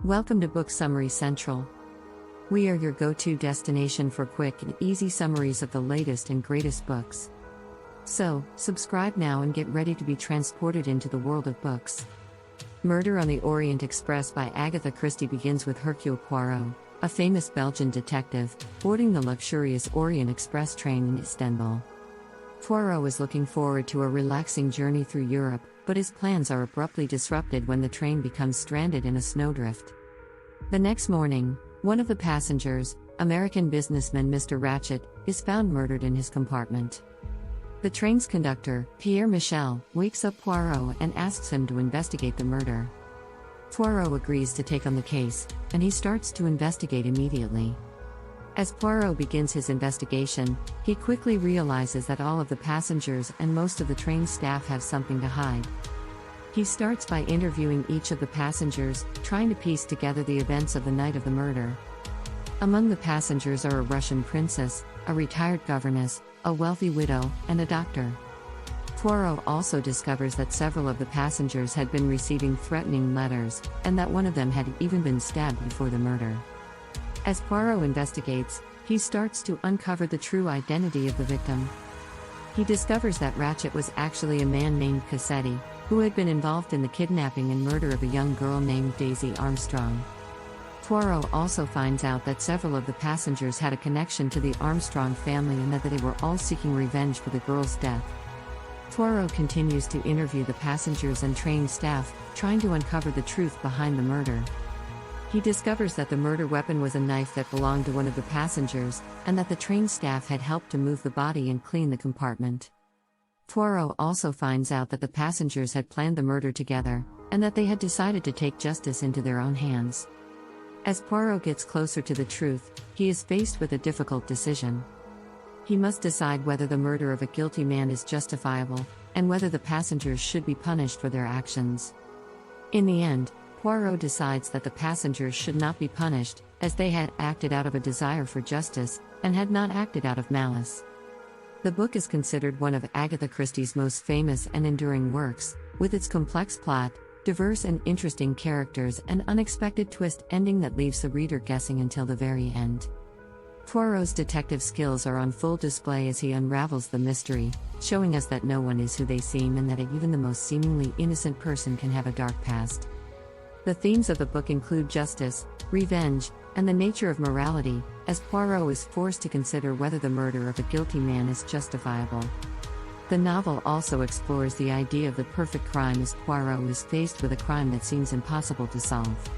Welcome to Book Summary Central. We are your go-to destination for quick and easy summaries of the latest and greatest books. So, subscribe now and get ready to be transported into the world of books. Murder on the Orient Express by Agatha Christie begins with Hercule Poirot, a famous Belgian detective, boarding the luxurious Orient Express train in Istanbul. Poirot is looking forward to a relaxing journey through Europe, but his plans are abruptly disrupted when the train becomes stranded in a snowdrift. The next morning, one of the passengers, American businessman Mr. Ratchet, is found murdered in his compartment. The train's conductor, Pierre Michel, wakes up Poirot and asks him to investigate the murder. Poirot agrees to take on the case, and he starts to investigate immediately. As Poirot begins his investigation, he quickly realizes that all of the passengers and most of the train staff have something to hide. He starts by interviewing each of the passengers, trying to piece together the events of the night of the murder. Among the passengers are a Russian princess, a retired governess, a wealthy widow, and a doctor. Poirot also discovers that several of the passengers had been receiving threatening letters, and that one of them had even been stabbed before the murder. As Poirot investigates, he starts to uncover the true identity of the victim. He discovers that Ratchet was actually a man named Cassetti, who had been involved in the kidnapping and murder of a young girl named Daisy Armstrong. Poirot also finds out that several of the passengers had a connection to the Armstrong family and that they were all seeking revenge for the girl's death. Poirot continues to interview the passengers and train staff, trying to uncover the truth behind the murder. He discovers that the murder weapon was a knife that belonged to one of the passengers, and that the train staff had helped to move the body and clean the compartment. Poirot also finds out that the passengers had planned the murder together, and that they had decided to take justice into their own hands. As Poirot gets closer to the truth, he is faced with a difficult decision. He must decide whether the murder of a guilty man is justifiable, and whether the passengers should be punished for their actions. In the end, Poirot decides that the passengers should not be punished, as they had acted out of a desire for justice, and had not acted out of malice. The book is considered one of Agatha Christie's most famous and enduring works, with its complex plot, diverse and interesting characters, and unexpected twist ending that leaves the reader guessing until the very end. Poirot's detective skills are on full display as he unravels the mystery, showing us that no one is who they seem and that even the most seemingly innocent person can have a dark past. The themes of the book include justice, revenge, and the nature of morality, as Poirot is forced to consider whether the murder of a guilty man is justifiable. The novel also explores the idea of the perfect crime as Poirot is faced with a crime that seems impossible to solve.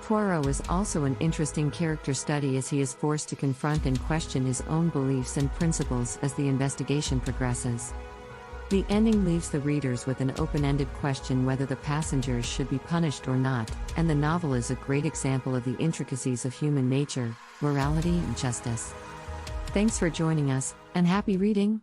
Poirot is also an interesting character study as he is forced to confront and question his own beliefs and principles as the investigation progresses. The ending leaves the readers with an open-ended question whether the passengers should be punished or not, and the novel is a great example of the intricacies of human nature, morality and justice. Thanks for joining us, and happy reading!